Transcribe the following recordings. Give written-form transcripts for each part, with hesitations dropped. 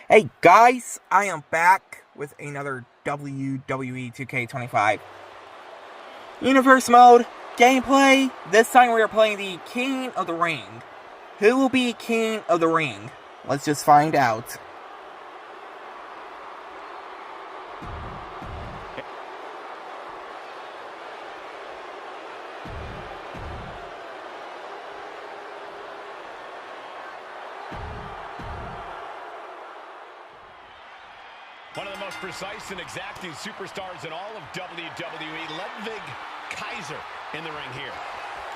Hey guys, I am back with another WWE 2K25 Universe Mode gameplay. This time we are playing the King of the Ring. Who will be King of the Ring? Let's just find out. One of the most precise and exacting superstars in all of WWE, Ludwig Kaiser in the ring here.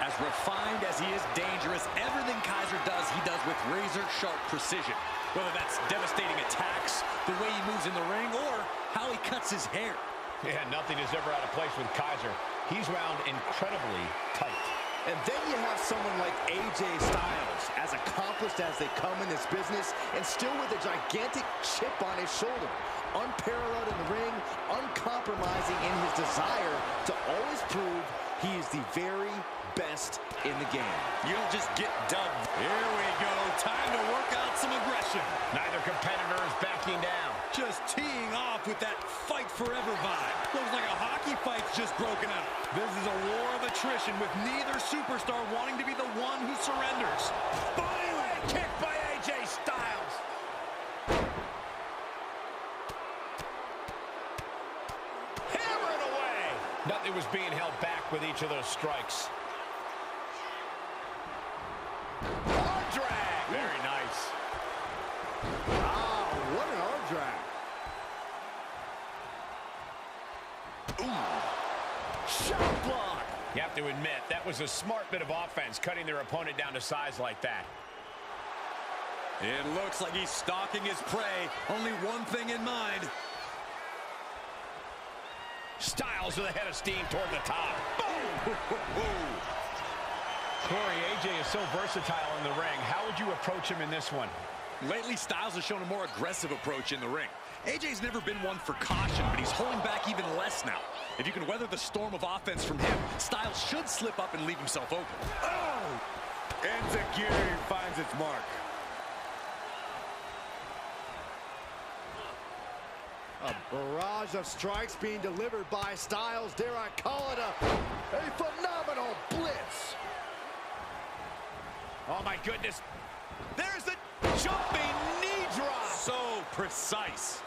As refined as he is dangerous, everything Kaiser does, he does with razor-sharp precision. Whether that's devastating attacks, the way he moves in the ring, or how he cuts his hair. Yeah, nothing is ever out of place with Kaiser. He's wound incredibly tight. And then you have someone like AJ Styles, as accomplished as they come in this business, and still with a gigantic chip on his shoulder. Unparalleled in the ring, uncompromising in his desire to always prove he is the very best in the game. You don't just get dubbed. Here we go. Time to work out some aggression. Neither competitor is backing down. Just teeing off with that fight forever vibe. Looks like a hockey fight's just broken out. This is a war of attrition with neither superstar wanting to be the one who surrenders. Finally, kick by AJ Styles. Hammered away. Nothing was being held back with each of those strikes. Arm drag. Very nice. Wow, what an arm drag. Shot block. You have to admit, that was a smart bit of offense, cutting their opponent down to size like that. It looks like he's stalking his prey. Only one thing in mind. Styles with a head of steam toward the top. Boom! Corey, AJ is so versatile in the ring. How would you approach him in this one? Lately, Styles has shown a more aggressive approach in the ring. AJ's never been one for caution, but he's holding back even less now. If you can weather the storm of offense from him, Styles should slip up and leave himself open. Oh! Enziguri finds its mark. A barrage of strikes being delivered by Styles. Dare I call it a phenomenal blitz. Oh, my goodness. There's the jumping knee drop. So precise.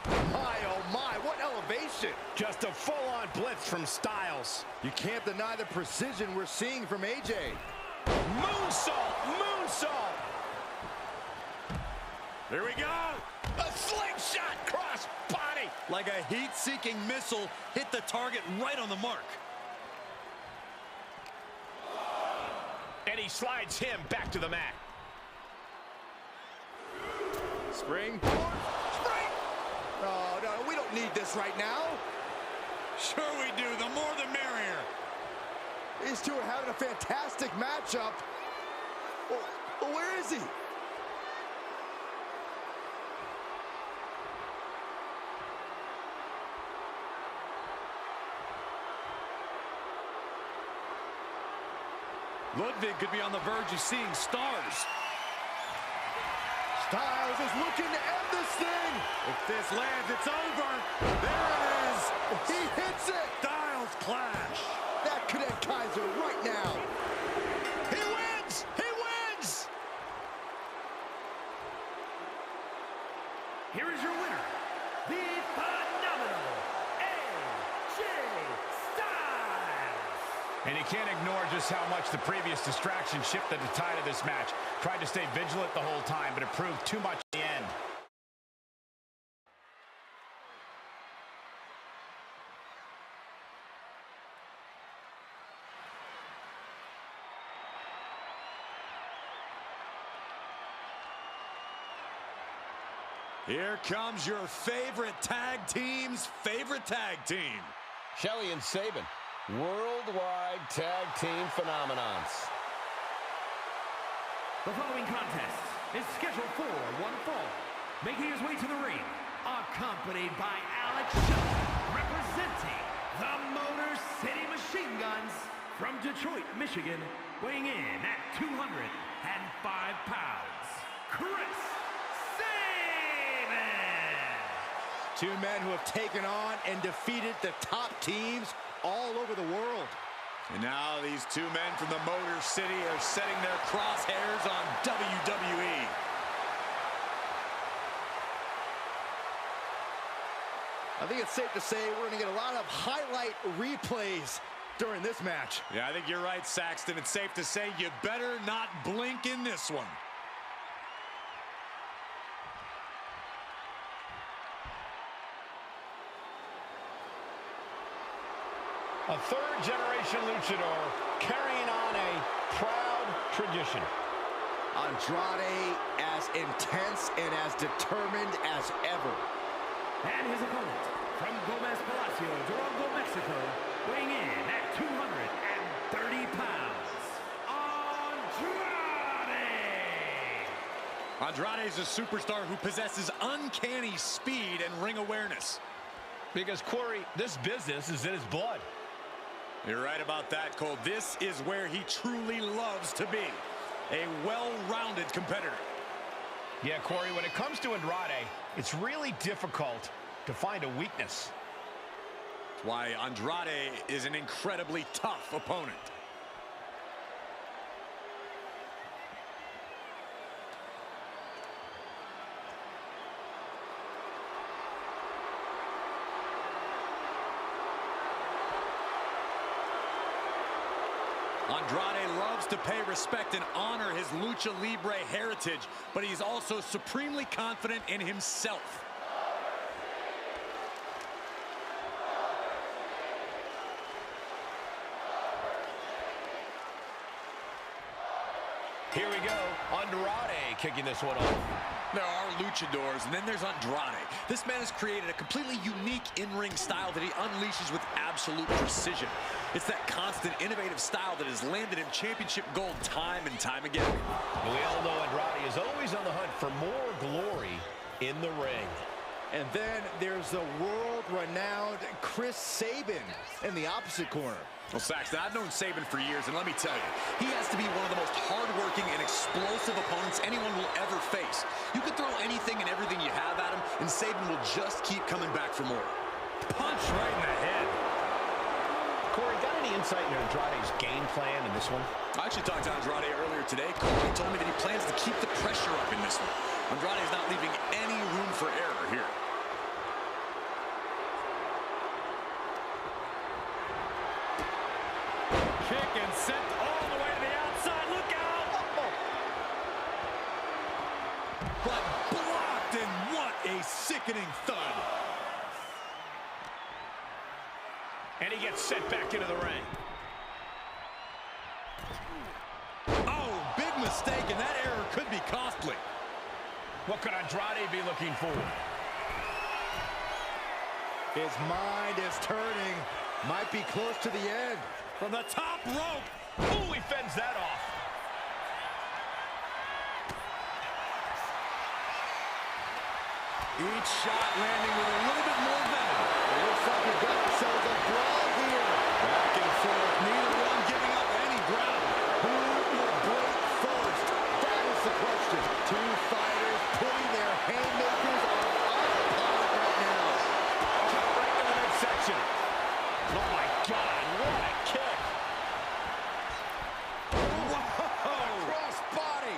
My, oh my, what elevation. Just a full-on blitz from Styles. You can't deny the precision we're seeing from AJ. Moonsault, moonsault. Here we go. A slingshot cross body. Like a heat-seeking missile, hit the target right on the mark. And he slides him back to the mat. Spring. Spring. Oh, no, we don't need this right now. Sure we do. The more the merrier. These two are having a fantastic matchup. Well, where is he? Ludwig could be on the verge of seeing stars. Styles is looking to end this thing. If this lands, it's over. There it is. He hits it. Styles clash. That could end Kaiser right now. He wins! He wins! Here is your winner, the phenomenal AJ Styles. And you can't ignore just how much the previous distraction shifted the tide of this match. Tried to stay vigilant the whole time, but it proved too much in the end. Here comes your favorite tag team's favorite tag team. Shelley and Sabin, worldwide tag team phenomenons. The following contest is scheduled for one fall. Making his way to the ring, accompanied by Alex Shelley, representing the Motor City Machine Guns from Detroit, Michigan, weighing in at 205 pounds, Chris Sabin. Two men who have taken on and defeated the top teams all over the world. And now these two men from the Motor City are setting their crosshairs on WWE. I think it's safe to say we're going to get a lot of highlight replays during this match. Yeah, I think you're right, Saxton. It's safe to say you better not blink in this one. A third-generation luchador carrying on a proud tradition. Andrade as intense and as determined as ever. And his opponent, from Gomez Palacio, Durango, Mexico, weighing in at 230 pounds, Andrade! Andrade is a superstar who possesses uncanny speed and ring awareness. Because, Corey, this business is in his blood. You're right about that, Cole. This is where he truly loves to be. A well-rounded competitor. Yeah, Corey, when it comes to Andrade, it's really difficult to find a weakness. That's why Andrade is an incredibly tough opponent. Andrade loves to pay respect and honor his Lucha Libre heritage, but he's also supremely confident in himself. Here we go. Andrade kicking this one off. There are luchadors, and then there's Andrade. This man has created a completely unique in-ring style that he unleashes with absolute precision. It's that constant, innovative style that has landed him championship gold time and time again. We all know Andrade is always on the hunt for more glory in the ring. And then there's the world-renowned Chris Sabin in the opposite corner. Well, Saxton, I've known Sabin for years, and let me tell you, he has to be one of the most hard-working and explosive opponents anyone will ever face. You could throw anything and everything you have at him, and Sabin will just keep coming back for more. Punch right in the head. Corey, got any insight into Andrade's game plan in this one? I actually talked to Andrade earlier today. He told me that he plans to keep the pressure up in this one. Andrade is not leaving any room for error here. Kick and sent all the way to the outside. Look out! But blocked, and what a sickening thud. And he gets sent back into the ring. Oh, big mistake, and that error could be costly. What could Andrade be looking for? His mind is turning. Might be close to the end. From the top rope. Ooh, he fends that off. Each shot landing with a little bit more venom. It looks like we've got ourselves a brawl here. Back and forth, neither one giving up any ground. Who will break first? That is the question. Two fighters putting their haymakers on autopilot right now. Right in the midsection. Oh, my God. What a kick. Whoa! Cross body.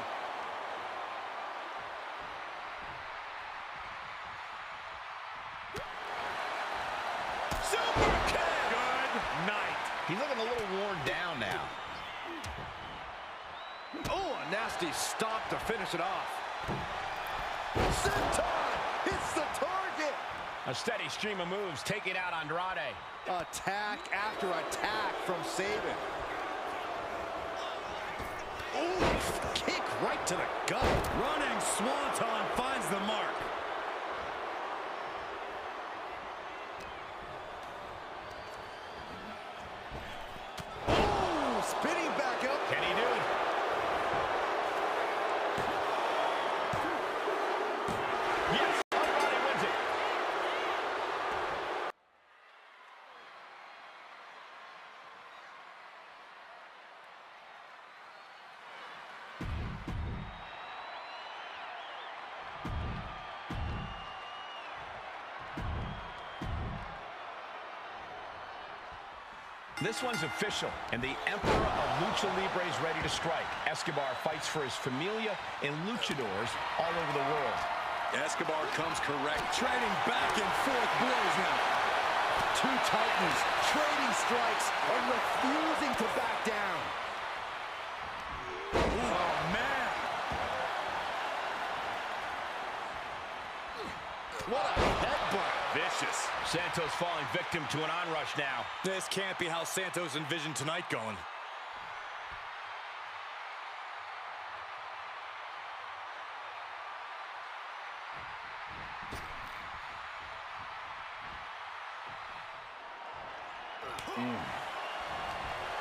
Super kick. Good night. He's looking a little worn down now. Oh, a nasty stop to finish it off. Senton hits the target. A steady stream of moves taking out Andrade. Attack after attack from Sabin. Ooh, kick right to the gut. Running swanton finds the mark. Ooh, spinning back up. Can he do it? Yes, Andrade wins it. This one's official, and the Emperor of Lucha Libre is ready to strike. Escobar fights for his familia and luchadors all over the world. Escobar comes correct, trading back and forth blows now. Two titans trading strikes and refusing to back down. Oh, man. What a headbutt. Vicious. Santos falling victim to an onrush now. This can't be how Santos envisioned tonight going.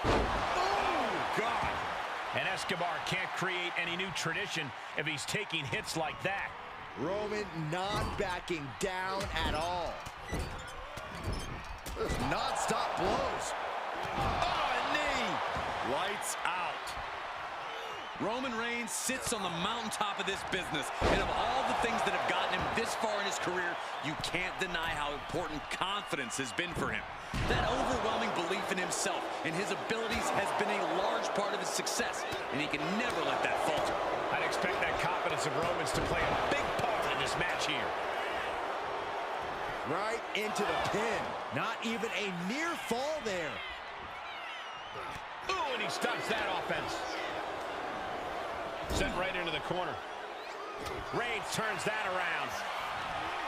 Oh, God. And Escobar can't create any new tradition if he's taking hits like that. Roman not backing down at all. Non-stop blows. Oh, a knee. Lights out. Roman Reigns sits on the mountaintop of this business, and of all the things that have gotten him this far in his career, you can't deny how important confidence has been for him. That overwhelming belief in himself and his abilities has been a large part of his success, and he can never let that falter. I'd expect that confidence of Roman's to play a big part in this match here. Right into the pin. Not even a near fall there. Ooh, and he stops that offense. Sent right into the corner. Reigns turns that around.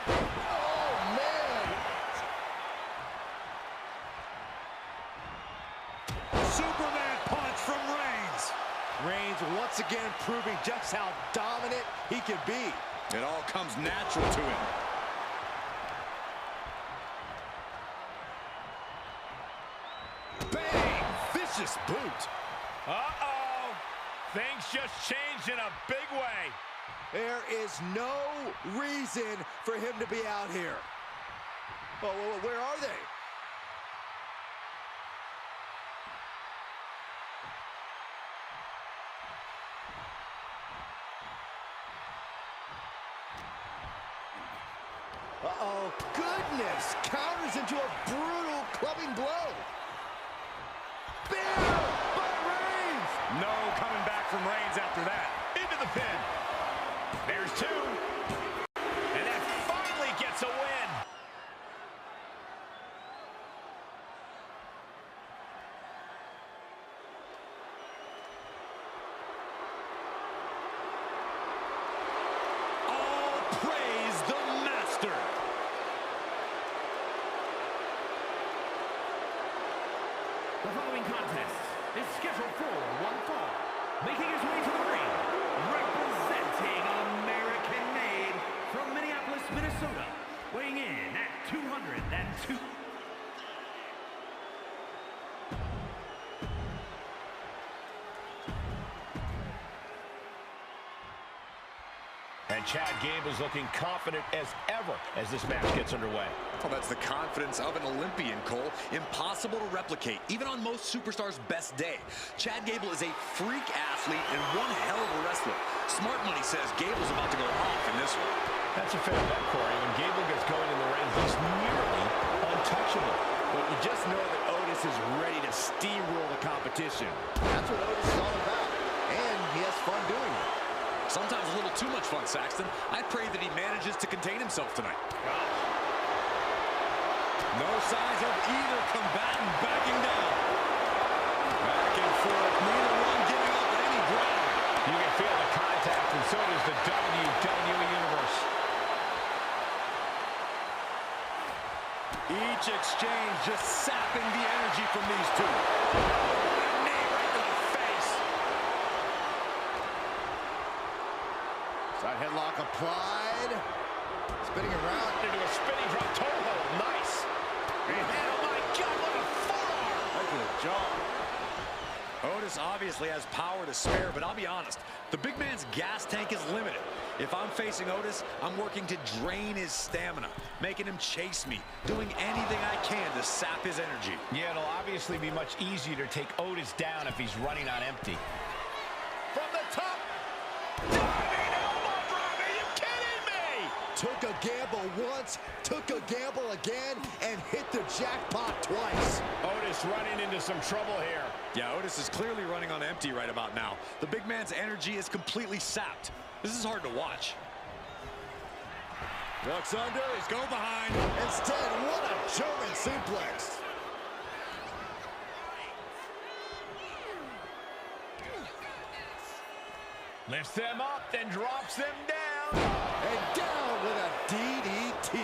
Oh, man. Superman punch from Reigns. Reigns once again proving just how dominant he can be. It all comes natural to him. Bang! Vicious boot. Uh-oh. Things just changed in a big way. There is no reason for him to be out here. Oh, where are they? Uh-oh, goodness! Counters into a brutal clubbing blow. Bear by Reigns! No coming back from Reigns after that. Into the pin. There's two. And that finally gets a win. All praise the master. The following contest is scheduled for one fall. Making his way to the ring, representing American-made from Minneapolis, Minnesota, weighing in at 202. And Chad Gable's looking confident as ever as this match gets underway. Well, that's the confidence of an Olympian, Cole. Impossible to replicate, even on most superstars' best day. Chad Gable is a freak athlete and one hell of a wrestler. Smart money says Gable's about to go off in this one. That's a fair bet, Corey. When Gable gets going in the ring, he's nearly untouchable. But you just know that Otis is ready to steamroll the competition. That's what Otis is all about. And he has fun doing it. Sometimes a little too much fun, Saxton. I pray that he manages to contain himself tonight. No signs of either combatant backing down. Back and forth, neither one giving up any ground. You can feel the contact, and so does the WWE Universe. Each exchange just sapping the energy from these two. Knee right to the face. Side headlock applied. Spinning around. Into a spinning drop toe hold. Nice. And oh my God, what a forearm. Right to the jaw. Otis obviously has power to spare, but I'll be honest, the big man's gas tank is limited. If I'm facing Otis, I'm working to drain his stamina, making him chase me, doing anything I can to sap his energy. Yeah, it'll obviously be much easier to take Otis down if he's running on empty. From the top. Diving elbow drop, are you kidding me? Took a gamble once, took a gamble again, and hit the jackpot twice. Otis running into some trouble here. Yeah, Otis is clearly running on empty right about now. The big man's energy is completely sapped. This is hard to watch. Ducks under. Let's go behind. Instead, what a German suplex. Lifts them up, then drops them down. And down with a DDT.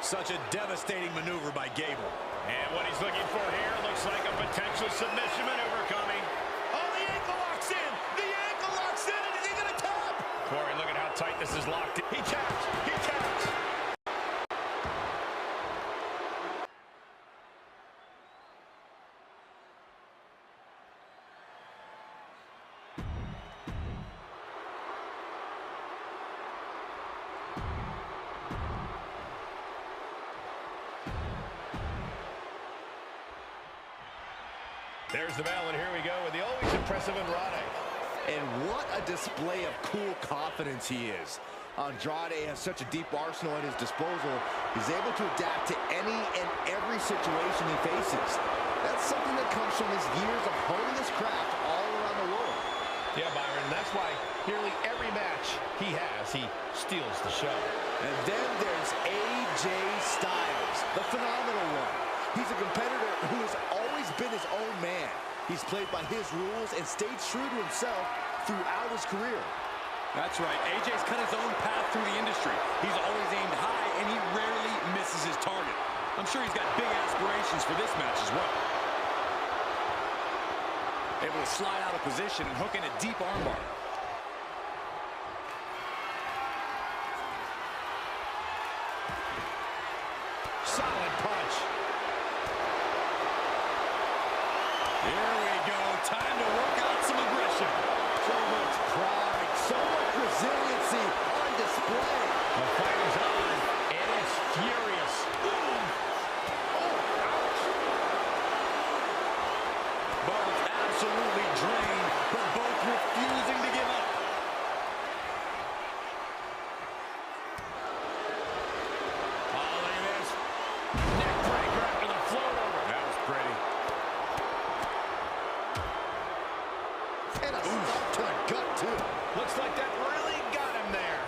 Such a devastating maneuver by Gable. And what he's looking for here looks like a potential submission maneuver coming. Oh, the ankle locks in. The ankle locks in. And is he going to tap? Corey, look at how tight this is locked in. He taps. He taps. There's the bell, and here we go with the always impressive Andrade. And what a display of cool confidence he is. Andrade has such a deep arsenal at his disposal. He's able to adapt to any and every situation he faces. That's something that comes from his years of honing his craft all around the world. Yeah, Byron, that's why nearly every match he has, he steals the show. And then there's AJ Styles, the phenomenal one. He's a competitor who has always been his own man. He's played by his rules and stayed true to himself throughout his career. That's right. AJ's cut his own path through the industry. He's always aimed high, and he rarely misses his target. I'm sure he's got big aspirations for this match as well. Able to slide out of position and hook in a deep armbar. Solid punch. Here we go. Time to work out some aggression. So much pride, so much resiliency on display. The fight is on, and it's furious. Both absolutely drained, but both refusing to give up. Oh, look at this. Neck breaker after the float over. That was pretty. And a stop to the gut, too. Looks like that really got him there.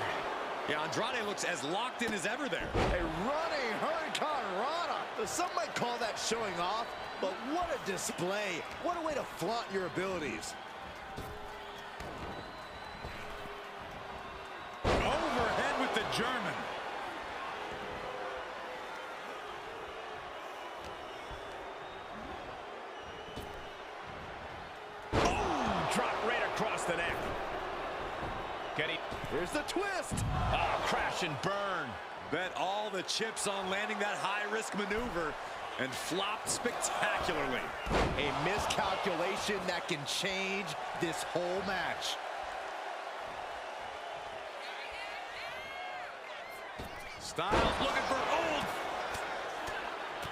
Yeah, Andrade looks as locked in as ever there. A running Hurricane Rana. Some might call that showing off, but what a display. What a way to flaunt your abilities. Overhead with the German. Oh, drop right across the neck. Here's the twist. Oh, crash and burn. Bet all the chips on landing that high-risk maneuver and flopped spectacularly. A miscalculation that can change this whole match. Styles looking for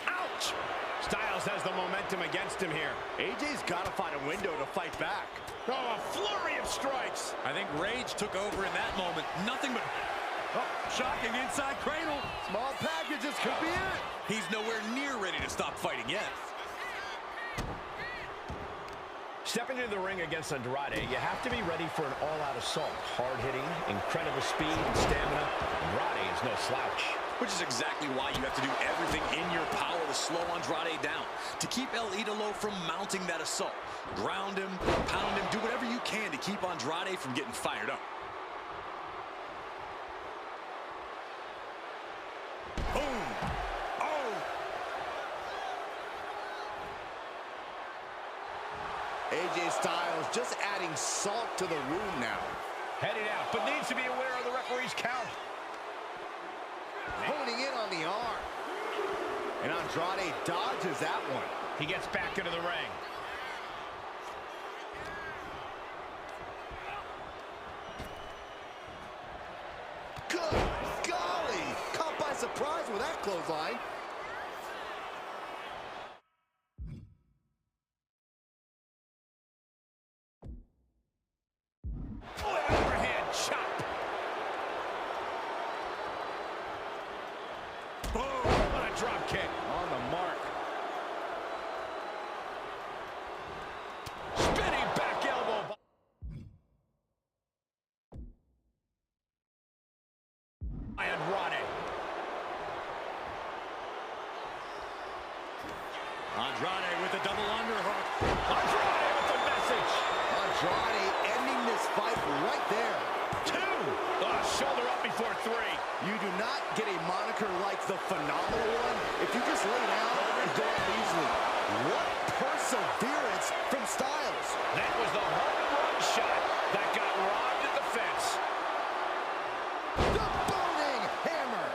Ouch! Styles has the momentum against him here. AJ's got to find a window to fight back. Oh, a flurry of strikes. I think Rage took over in that moment. Nothing but shocking inside cradle. Small packages could be it. He's nowhere near ready to stop fighting yet. Stepping into the ring against Andrade, you have to be ready for an all-out assault. Hard-hitting, incredible speed and stamina. Andrade is no slouch. Which is exactly why you have to do everything in your power to slow Andrade down, to keep El Idolo from mounting that assault. Ground him, pound him, do whatever you can to keep Andrade from getting fired up. Boom! Oh! AJ Styles just adding salt to the wound now. Headed out, but needs to be aware of the referee's count. Honing in on the arm. And Andrade dodges that one. He gets back into the ring. Good golly! Caught by surprise with that clothesline. Oh, an overhand chop. drop kick. On the mark. Spinning back elbow. Andrade. Andrade with the double underhook. Andrade with the message. Andrade ending this fight right there. 2. Shoulder up before 3. You do not get a moniker like the Phenomenal One if you just lay down and go out easily. What perseverance from Styles. That was the home run shot that got robbed at the fence. The burning hammer.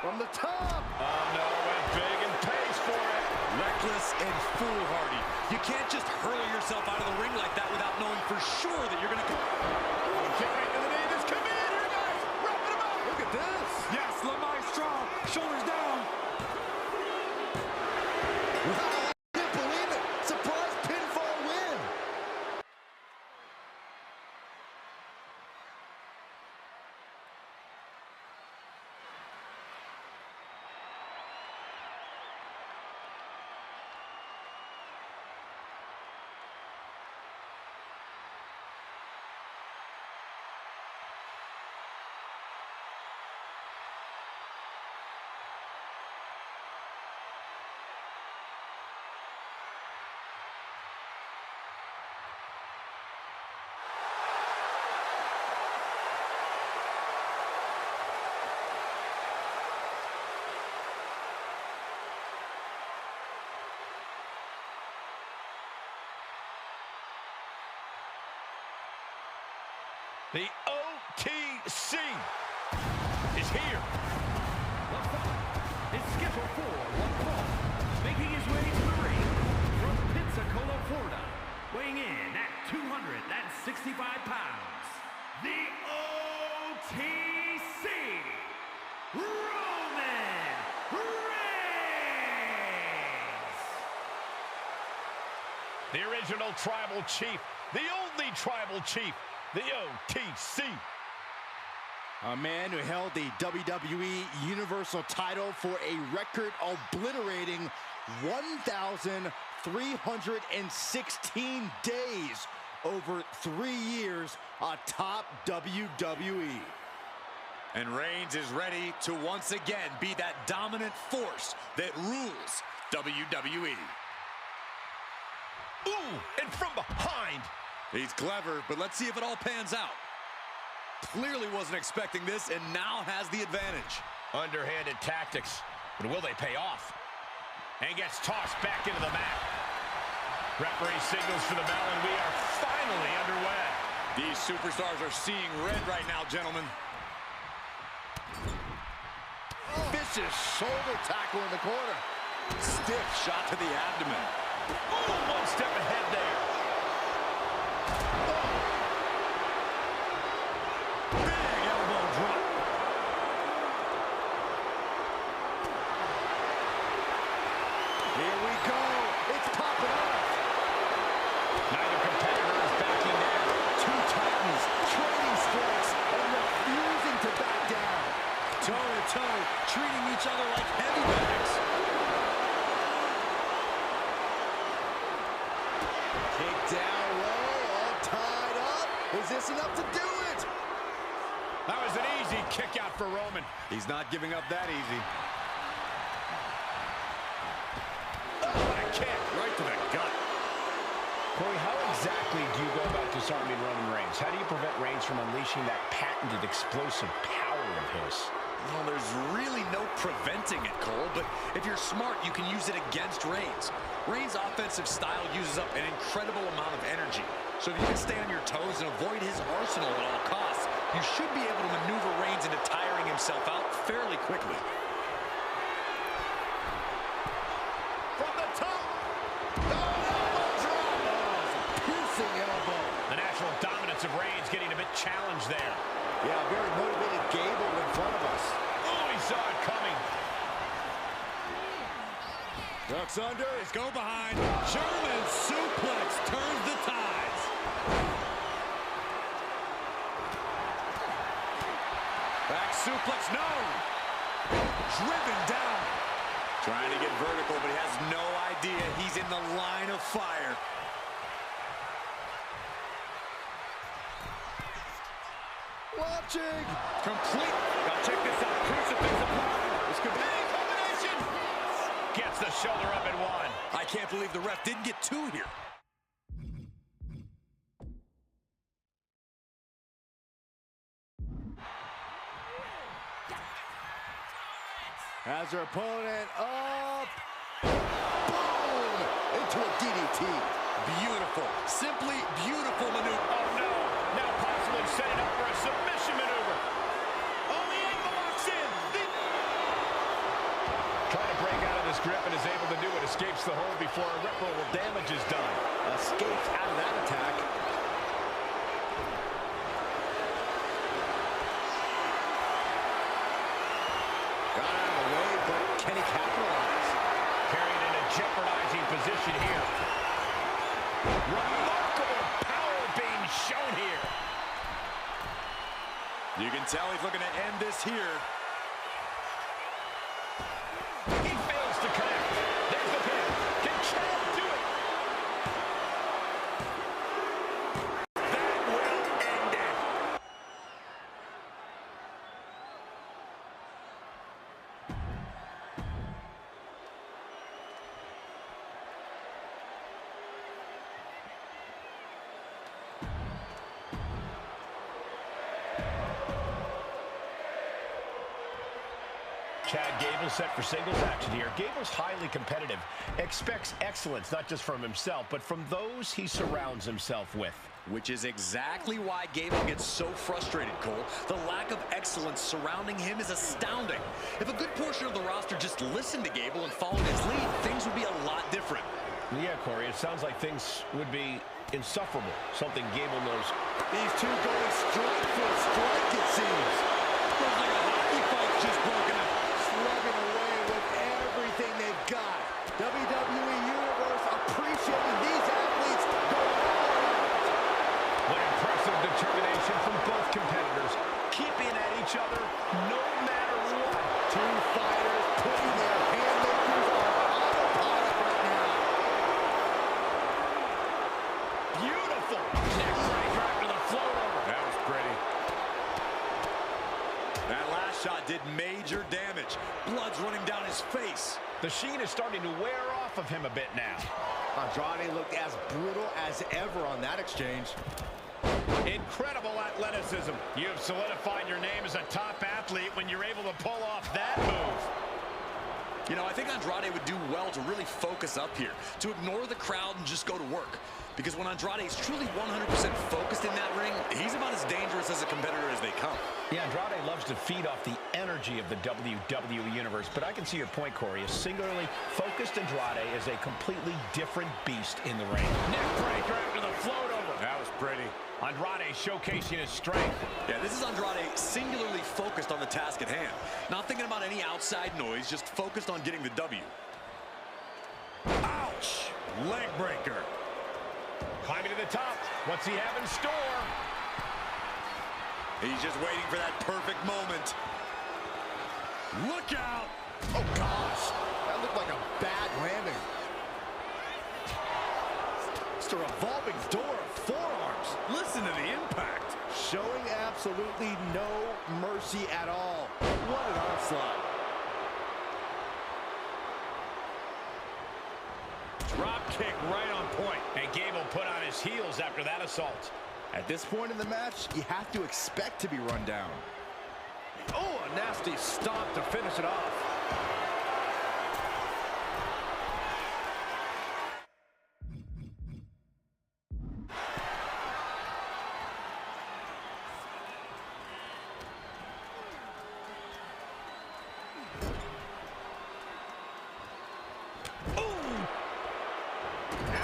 From the top. Oh, no, went big and pays for it. Reckless and foolhardy. You can't just hurl yourself out of the ring like that without knowing for sure that you're going to... Kick right to the knee. This could be it here, guys. Wrapping him up. Look at this. Yes, Lamar strong. Shoulders down. Wow, I can't believe it. Surprise pinfall win. The OTC is here. The fight is scheduled for one fall. Making his way to the ring from Pensacola, Florida, weighing in at 265 pounds, the OTC, Roman Reigns. The original tribal chief, the only tribal chief, the OTC. A man who held the WWE Universal title for a record obliterating 1,316 days over 3 years atop WWE. And Reigns is ready to once again be that dominant force that rules WWE. Ooh, and from behind. He's clever, but let's see if it all pans out. Clearly wasn't expecting this and now has the advantage. Underhanded tactics, but will they pay off? And gets tossed back into the mat. Referee signals for the bell, and we are finally underway. These superstars are seeing red right now, gentlemen. Vicious shoulder tackle in the corner. Stiff shot to the abdomen. Ooh, one step ahead there. Big elbow drop. Here we go. It's popping off. Neither competitor is backing down. Two titans trading strikes and refusing to back down. Toe-to-toe, treating each other like heavyweights. Kick down low, all tied up. Is this enough to do it? That was an easy kick out for Roman. He's not giving up that easy. What a kick. Right to the gut. Corey, how exactly do you go about disarming Roman Reigns? How do you prevent Reigns from unleashing that patented explosive power of his? Well, there's really no preventing it, Cole, but if you're smart, you can use it against Reigns. Reigns' offensive style uses up an incredible amount of energy. So if you can stay on your toes and avoid his arsenal at all costs, you should be able to maneuver Reigns into tiring himself out fairly quickly. From the top. Elbow drop. Piercing elbow. The natural dominance of Reigns getting a bit challenged there. Yeah, very motivated Gable in front of us. Oh, he saw it coming. Ducks under. Let's go behind. German suplex turns the tides. Back suplex, no! Driven down. Trying to get vertical, but he has no idea he's in the line of fire. Launching. Complete. Now check this out. Crucifix applied. This could be a combination. Gets the shoulder up and one. I can't believe the ref didn't get two here. Has her opponent up. Boom! Into a DDT. Beautiful. Simply beautiful maneuver. Oh, no. Now possibly setting up for a submission maneuver. Oh, the angle locks in. Trying to break out of this grip and is able to do it. Escapes the hold before irreparable damage is done. Escapes out of that attack. Got out of the way, but can he capitalize? Carried in a jeopardizing position here. Remarkable power being shown here. You can tell he's looking to end this here. He fails to connect. There's the pin. Can Chad do it? That will end it. Chad Gable set for singles action here. Gable's highly competitive, expects excellence not just from himself, but from those he surrounds himself with. Which is exactly why Gable gets so frustrated, Cole. The lack of excellence surrounding him is astounding. If a good portion of the roster just listened to Gable and followed his lead, things would be a lot different. Yeah, Corey, it sounds like things would be insufferable, something Gable knows. These two going strike for strike, it seems. Looks like a hockey fight's just broken up. Slugging away with everything they've got. WWE Universe appreciating these athletes going all out. What impressive determination from both competitors, keeping at each other no matter what. Two fighters putting their haymakers on autopilot right now. Beautiful. Neck breaker after the float over. That was pretty. That last shot did major damage. Blood's running down his face. The sheen is starting to wear off of him a bit now. Andrade looked as brutal as ever on that exchange. Incredible athleticism. You have solidified your name as a top athlete when you're able to pull off that move. You know, I think Andrade would do well to really focus up here, to ignore the crowd and just go to work. Because when Andrade is truly 100% focused in that ring, he's about as dangerous as a competitor as they come. Yeah, Andrade loves to feed off the energy of the WWE Universe, but I can see your point, Corey. A singularly focused Andrade is a completely different beast in the ring. Neck breaker after the float over. That was pretty. Andrade showcasing his strength. Yeah, this is Andrade singularly focused on the task at hand. Not thinking about any outside noise, just focused on getting the W. Ouch! Leg breaker. Climbing to the top. What's he have in store? He's just waiting for that perfect moment. Look out! Oh, gosh. That looked like a bad landing. Just a revolving door of forearms. Listen to the impact. Showing absolutely no mercy at all. What an onslaught. Drop kick right on point. And Gable put on his heels after that assault. At this point in the match, you have to expect to be run down. Oh, a nasty stomp to finish it off.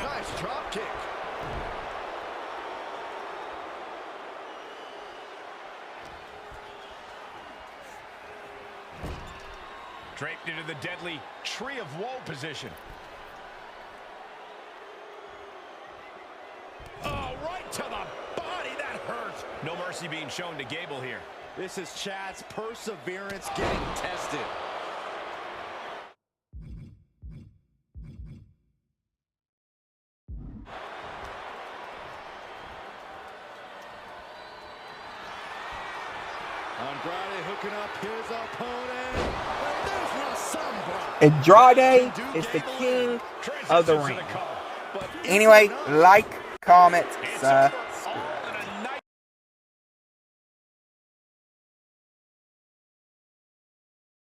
Nice drop kick. Draped into the deadly Tree of Woe position. Oh, right to the body. That hurts. No mercy being shown to Gable here. This is Chad's perseverance getting tested. Andrade hooking up his opponent. Andrade is the king of the ring. Anyway, like, comment, subscribe.